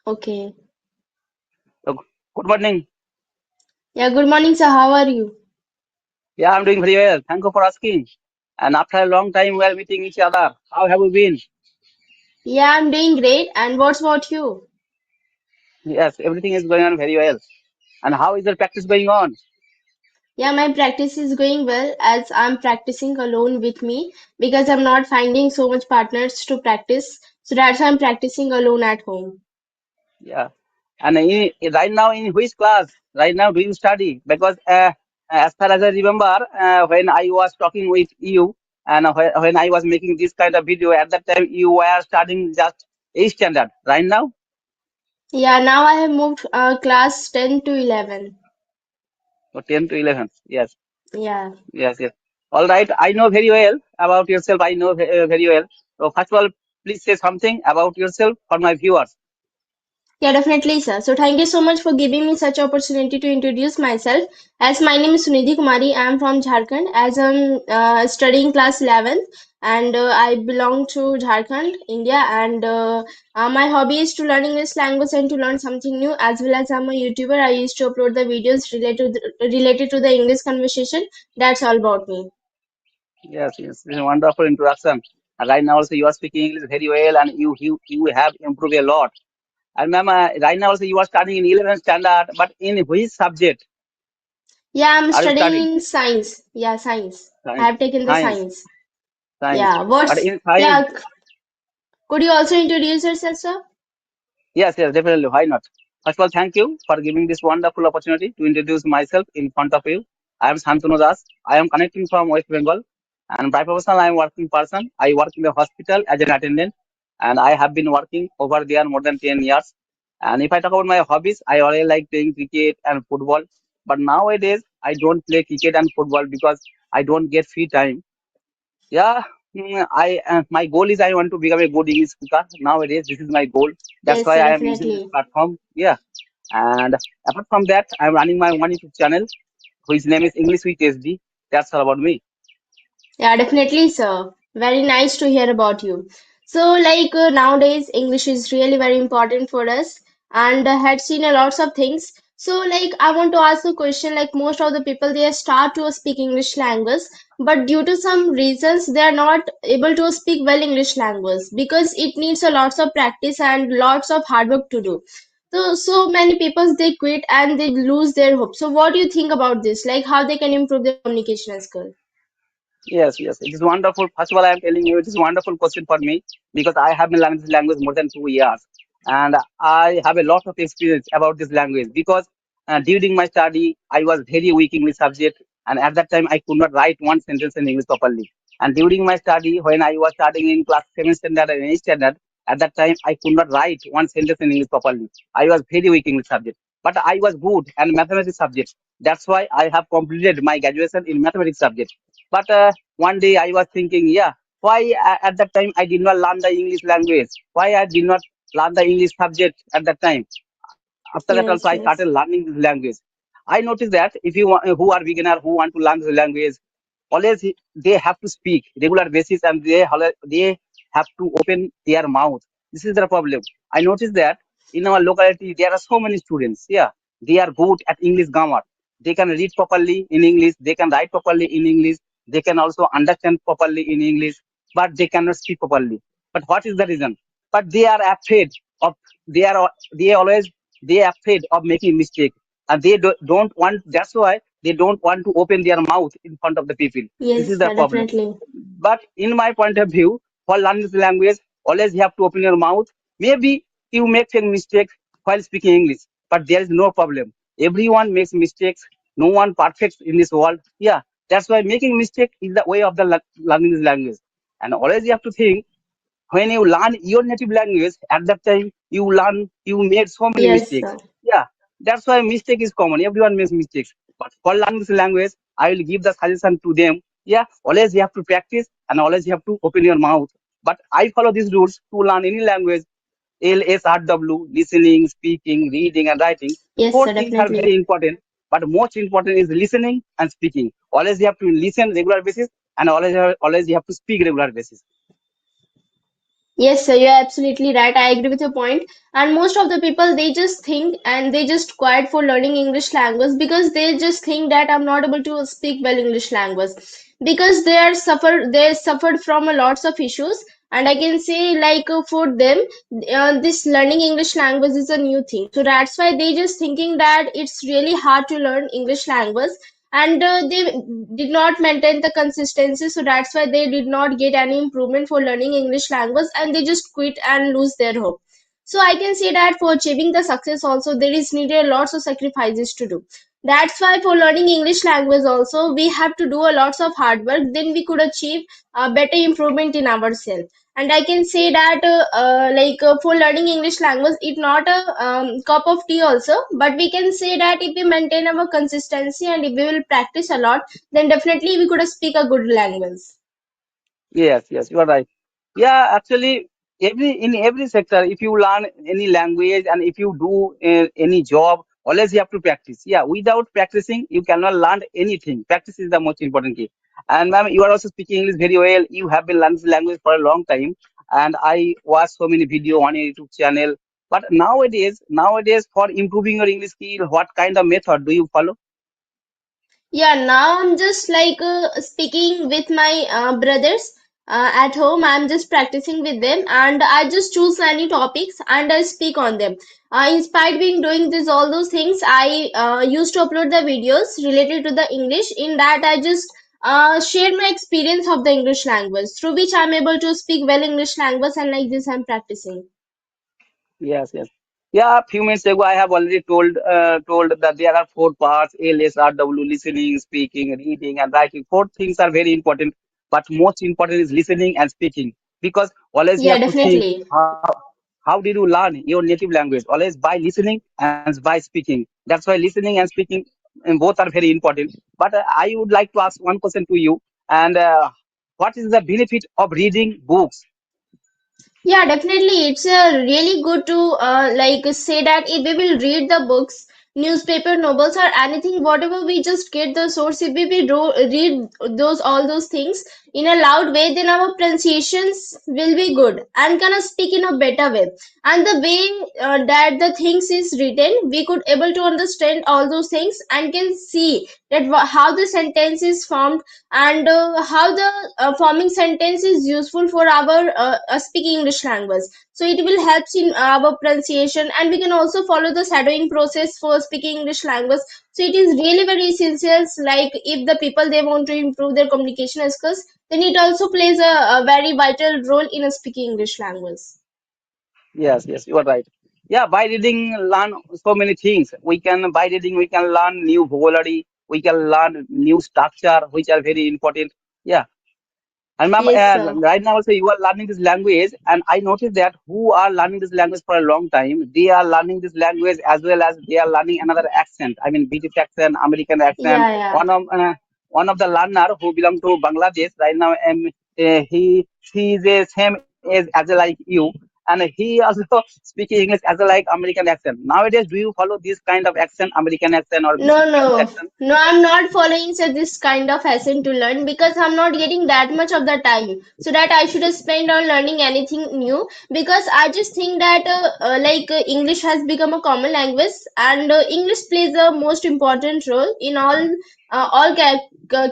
Okay. So, good morning. Yeah, good morning, sir. How are you? Yeah, I'm doing very well. Thank you for asking. And after a long time, we are meeting each other. How have you been? Yeah, I'm doing great. And what's about you? Yes, everything is going on very well. And how is your practice going on? Yeah, my practice is going well as I'm practicing alone with me because I'm not finding so much partners to practice. So that's why I'm practicing alone at home. Yeah. And right now, in which class? Right now, do you study? Because as far as I remember, when I was talking with you and when I was making this kind of video, at that time, you were studying just 8th standard. Right now, Yeah, now I have moved class 10 to 11. or 10 to 11. Yes. Yeah. Yes, yes. All right. I know very well about yourself. I know very well. So first of all, please say something about yourself for my viewers. Yeah, definitely, sir. So thank you so much for giving me such opportunity to introduce myself. As my name is Sunidhi Kumari, I am from Jharkhand. As I'm studying class 11th, and I belong to Jharkhand, India. And my hobby is to learn English language and to learn something new. As well as I'm a YouTuber, I used to upload the videos related to the English conversation. That's all about me. Yes, yes. This is a wonderful introduction. And right now also you are speaking English very well and you have improved a lot. And ma'am, right now also you are studying in 11th standard, but in which subject Yeah, I'm are you studying studying? in science. Yeah, science. I Science. have taken the Science. science. Science. Yeah. But What's in science, yeah? Could you also introduce yourself, sir? yes, yes, definitely. Why not? First of all, thank you for giving this wonderful opportunity to introduce myself in front of you. I am Shantanu Das. I am connecting from West Bengal. And by profession, I am working person. I work in the hospital as an attendant. And I have been working over there more than 10 years. And if I talk about my hobbies, I always like playing cricket and football. But nowadays, I don't play cricket and football because I don't get free time. Yeah, I my goal is I want to become a good English speaker nowadays. This is my goal. That's Yes, why sir, I am using this definitely. platform. Yeah, and apart from that, I'm running my one YouTube channel, whose name is English with SD. That's all about me. Yeah, definitely, sir. Very nice to hear about you. So, nowadays, English is really very important for us, and had seen a lots of things. So, I want to ask a question. Like most of the people, they start to speak English language, but due to some reasons, they are not able to speak well English language because it needs a lots of practice and lots of hard work to do. So many people they quit and they lose their hope. So, what do you think about this? Like how they can improve their communication skill? Yes, yes, it is wonderful. First of all, I am telling you, it is a wonderful question for me because I have been learning this language more than 2 years, and I have a lot of experience about this language because during my study, I was very weak English subject, and at that time, I could not write one sentence in English properly. And during my study, when I was studying in class 7 standard and 8 standard, at that time, I could not write one sentence in English properly. I was very weak English subject, but I was good and mathematics subject. That's why I have completed my graduation in mathematics subject. But one day I was thinking, yeah, why at that time I did not learn the English language? Why I did not learn the English subject at that time? After that also I Yes, started yes. learning this language. I noticed that if you want, who are beginner who want to learn the language, always they have to speak regular basis and they have to open their mouth. This is the problem. I noticed that in our locality there are so many students. Yeah, they are good at English grammar. They can read properly in English. They can write properly in English. They can also understand properly in English, but they cannot speak properly. But what is the reason? But they are afraid of they always they are afraid of making mistake, and don't want. That's why they don't want to open their mouth in front of the people. This is Yes, the problem. definitely. But in my point of view, for learning the language, always you have to open your mouth. Maybe you make a mistake while speaking English, but there is no problem. Everyone makes mistakes. No one perfect in this world. Yeah, that's why making mistake is the way of the learning this language. And always you have to think when you learn your native language, at that time you made so many Yes, mistakes. sir. Yeah, that's why mistake is common. Everyone makes mistakes. But for learning this language, I will give the suggestion to them. Yeah, always you have to practice and always you have to open your mouth. But I follow these rules to learn any language. LSRW, listening, speaking, reading, and writing. Yes, Four sir, things are definitely. very important, but most important is listening and speaking. Always you have to listen regular basis, and always you have to speak regular basis. Yes, sir, you're absolutely right. I agree with your point. And most of the people, they just think and they just quiet for learning English language because they just think that I'm not able to speak well English language because they suffered from a lots of issues. And I can say like for them, this learning English language is a new thing. So that's why they just thinking that it's really hard to learn English language and they did not maintain the consistency, so that's why they did not get any improvement for learning English language and they just quit and lose their hope. So I can say that for achieving the success also there is needed lots of sacrifices to do. That's why for learning English language also we have to do a lots of hard work, then we could achieve a better improvement in ourselves. And I can say that for learning English language it's not a cup of tea also, but we can say that if we maintain our consistency and if we will practice a lot, then definitely we could speak a good language. Yes, yes, you are right. Yeah, actually, every sector, if you learn any language and if you do any job, always you have to practice. Yeah, without practicing, you cannot learn anything. Practice is the most important key. And ma'am, you are also speaking English very well. You have been learning this language for a long time, and I watch so many video on your YouTube channel. But nowadays, for improving your English skill, what kind of method do you follow? Yeah, now I'm just like speaking with my brothers at home. I'm just practicing with them, and I just choose any topics and I speak on them. Inspired being doing this all those things, I used to upload the videos related to the English. In that, I just share my experience of the English language, through which I'm able to speak well English language, and like this, I'm practicing. Yes, yes. Yeah, a few minutes ago, I have already told that there are four parts: LSRW, listening, speaking, reading, and writing. Four things are very important, but most important is listening and speaking. Because always you Yeah, have to think definitely. how did you learn your native language? Always by listening and by speaking. That's why listening and speaking both are very important. But I would like to ask one question to you. And what is the benefit of reading books? Yeah, definitely. It's really good to say that if we will read the books, newspaper, novels, or anything, whatever we just get the source, if we will read those all those things in a loud way, then our pronunciations will be good and gonna speak in a better way. And the way that the things is written, we could able to understand all those things and can see that how the sentence is formed and how the forming sentence is useful for our speaking English language. So it will help in our pronunciation, and we can also follow the shadowing process for speaking English language. So it is really very essential. Like if the people they want to improve their communication skills, then it also plays a very vital role in speaking English language. Yes, yes, you are right. Yeah, by reading, learn so many things. By reading, we can learn new vocabulary, we can learn new structure, which are very important. Yeah. And ma'am, Yes, sir. right now also you are learning this language, and I noticed that who are learning this language for a long time, they are learning this language as well as they are learning another accent. I mean, British accent, American accent. Yeah, yeah. One of the learner who belong to Bangladesh right now, and he is the same age as like you, and he also speaking English as a like American accent. Nowadays, do you follow this kind of accent, American accent or No, British no, accent? no, I'm not following such this kind of lesson to learn because I'm not getting that much of the time so that I should spend on learning anything new because I just think that English has become a common language and English plays a most important role in all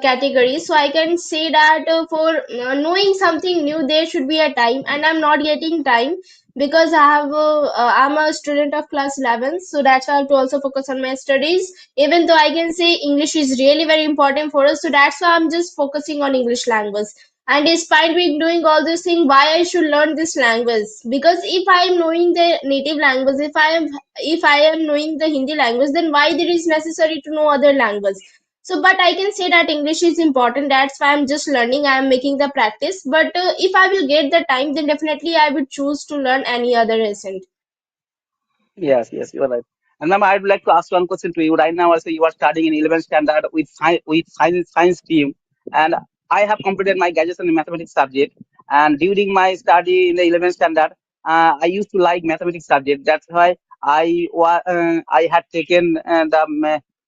categories. So I can say that for knowing something new, there should be a time, and I'm not getting time because I'm a student of class 11, so that's why I have to also focus on my studies, even though I can say English is really very important for us. So that's why I'm just focusing on English language. And despite me doing all this thing, why I should learn this language? Because if I am knowing the native language, if I am knowing the Hindi language, then why there is necessary to know other language? So, but I can say that English is important. That's why I'm just learning. I am making the practice. But if I will get the time, then definitely I would choose to learn any other accent. Yes, yes, you are right. And ma'am, I'd like to ask one question to you. Right now, also you are studying in 11th standard with science stream, and I have completed my graduation in mathematics subject. And during my study in the 11th standard, I used to like mathematics subject. That's why I had taken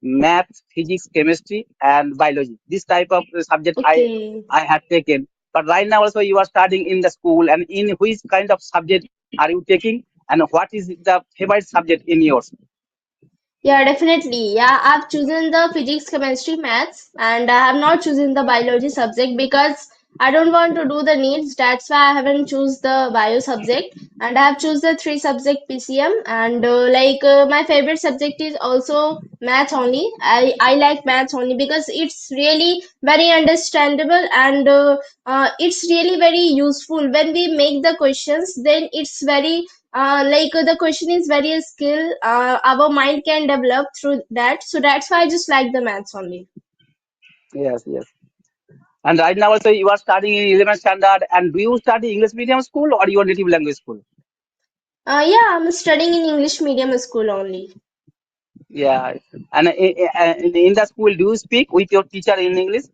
math, physics, chemistry, and biology. This type of subject I Okay. I had taken. But right now also you are studying in the school, and in which kind of subject are you taking, and what is the favorite subject in yours? Yeah, definitely. Yeah, I've chosen the physics, chemistry, maths, and I have not chosen the biology subject because I don't want to do the needs. That's why I haven't choose the bio subject, and I have choose the three subject PCM. And my favorite subject is also maths only. I like maths only because it's really very understandable and it's really very useful when we make the questions. Then it's very the question is very skill our mind can develop through that, so that's why I just like the maths only. Yes, yes. And right now also you are studying in 11th standard, and do you study English medium school or your native language school? Yeah, I'm studying in English medium school only. Yeah. And in the school, do you speak with your teacher in English?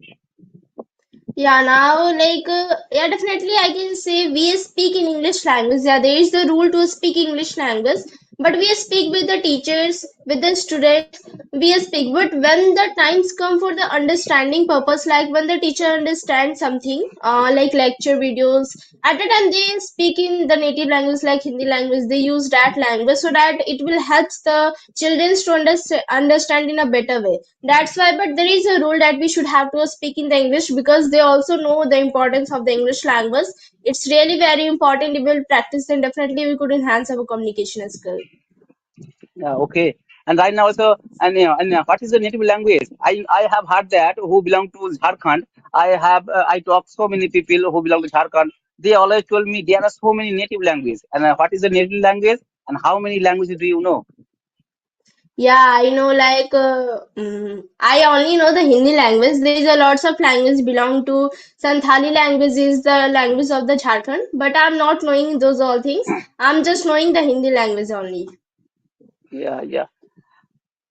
Yeah, now yeah, definitely I can say we speak in English language. Yeah, there is the rule to speak English language, but we speak with the teachers, with the students, we speak. But when the times come for the understanding purpose, like when the teacher understands something, like lecture videos, at the time they speak in the native language like Hindi language. They use that language so that it will help the children to understand in a better way. That's why, but there is a rule that we should have to speak in the English because they also know the importance of the English language. It's really very important. If we'll practice, then definitely we could enhance our communication skill. Yeah, okay. And right now also, what is the native language? I have heard that who belong to Jharkhand. I talk so many people who belong to Jharkhand. They always told me there are so many native languages. And what is the native language? And how many languages do you know? Yeah, I know. I only know the Hindi language. There is a lots of language belong to Santhali language is the language of the Jharkhand, but I'm not knowing those all things. I'm just knowing the Hindi language only. Yeah, yeah.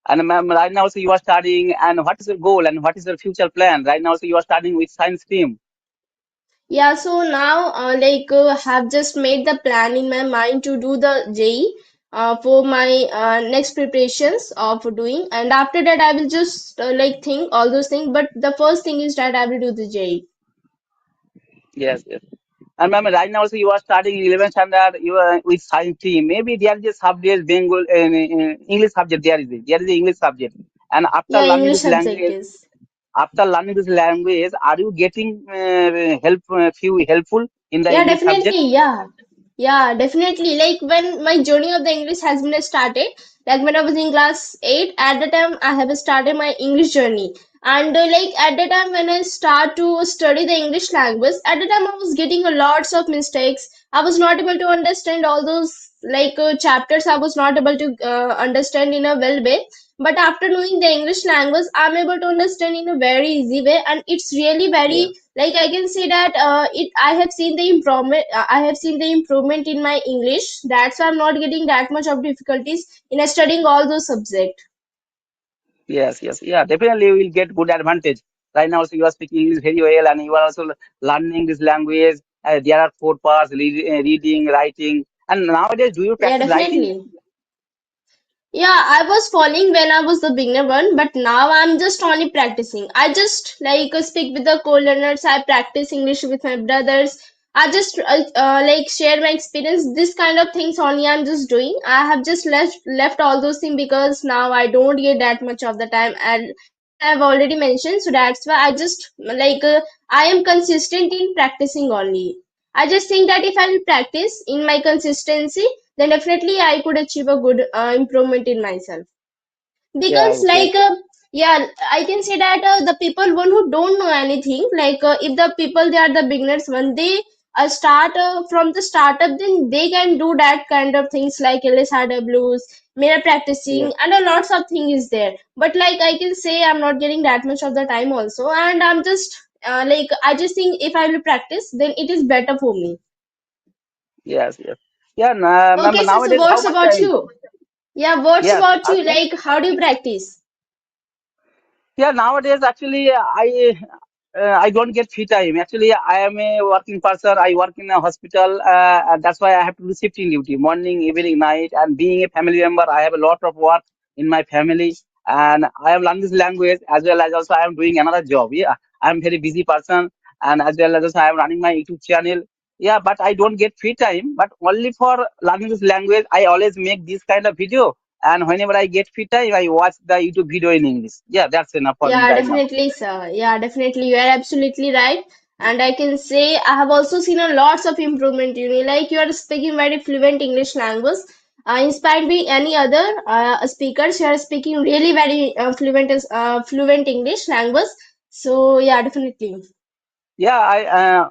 And ma'am, right now also you are studying, and what is your goal and what is your future plan? Right now also you are studying with science stream. Yeah, so now have just made the plan in my mind to do the JE for my next preparations of doing, and after that I will just think all those things. But the first thing is that I will do the JE. Yes, yes. And ma'am, right now also you are studying in 11th standard. You are with science team. Maybe there is a subject Bengal English subject. There is a English subject. And Yeah, English subject is. after learning this language, are you getting few helpful in the Yeah, English subject? definitely. Yeah. Yeah, definitely. Like when my journey of the English has been started, like when I was in class 8, at the time I have started my English journey. And at the time when I start to study the English language, at the time I was getting a lots of mistakes. I was not able to understand all those chapters. I was not able to understand in a well way. But after knowing the English language, I'm able to understand in a very easy way, and it's really very Yes, I can say that it I have seen the improvement. I have seen the improvement in my English. That's why I'm not getting that much of difficulties in studying all those subjects. yes, yes. Yeah, definitely you will get good advantage. Right now also you are speaking English very well, and you are also learning this language. There are four parts: reading, writing. And nowadays, do you Yeah, practice writing? definitely. Yeah, I was falling when I was the beginner one, but now I'm just only practicing. I just speak with the co-learners. I practice English with my brothers. I just share my experience. This kind of things only I'm just doing. I have just left all those things because now I don't get that much of the time, and as I've already mentioned, so that's why I just I am consistent in practicing only. I just think that if I will practice in my consistency, then definitely I could achieve a good improvement in myself. Yeah, Because okay. yeah, I can say that the people one who don't know anything, if the people they are the beginners one, they start from the startup, then they can do that kind of things like LSRWs, mirror practicing, Yes, and a lots of things is there. But I can say I'm not getting that much of the time also, and I'm just I just think if I will practice, then it is better for me. yes, yes. Yeah, ma'am, Okay, so nowadays, how what's much about time? you? Yeah, what's Yes, about you? ask me. Like, how do you practice? Yeah, nowadays actually I don't get free time. Actually, I am a working person. I work in a hospital. And that's why I have to do shifting duty, morning, evening, night. And being a family member, I have a lot of work in my family, and I have learned this language as well as also I am doing another job. Yeah, I am very busy person. and as well as I am running my YouTube channel. Yeah, but I don't get free time. But only for learning this language, I always make this kind of video. And whenever I get free time, I watch the YouTube video in English. Yeah, that's enough for me Yeah, right now. definitely, sir. Yeah, definitely. You are absolutely right. And I can say I have also seen a lots of improvement. Like you are speaking very fluent English language. Inspired by any other speakers, you are speaking really very fluent English language. So yeah, definitely. Yeah, I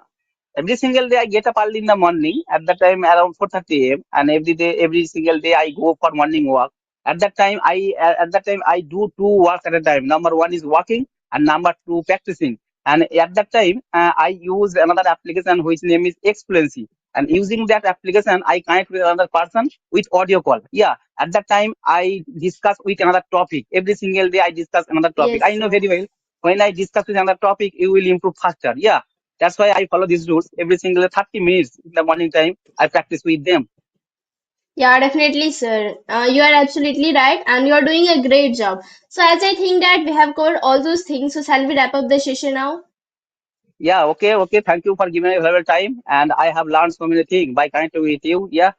every single day I get up early in the morning at that time around 4:30 a.m. and every day, every single day I go for morning walk. At that time I do two works at a time. Number one is walking and number two practicing. And at that time I use another application which name is Fluency. And using that application, I connect with another person with audio call. Yeah, at that time I discuss with another topic. Every single day I discuss another topic. I Yes, know sir. very well when I discuss with another topic, you will improve faster. Yeah, that's why I follow these rules. Every single 30 minutes in the morning time, I practice with them. Yeah, definitely, sir. You are absolutely right, and you are doing a great job. So as I think that we have covered all those things, so shall we wrap up the session now? Yeah, okay, okay. Thank you for giving me valuable time. And I have learned so many things by connecting with you. Yeah.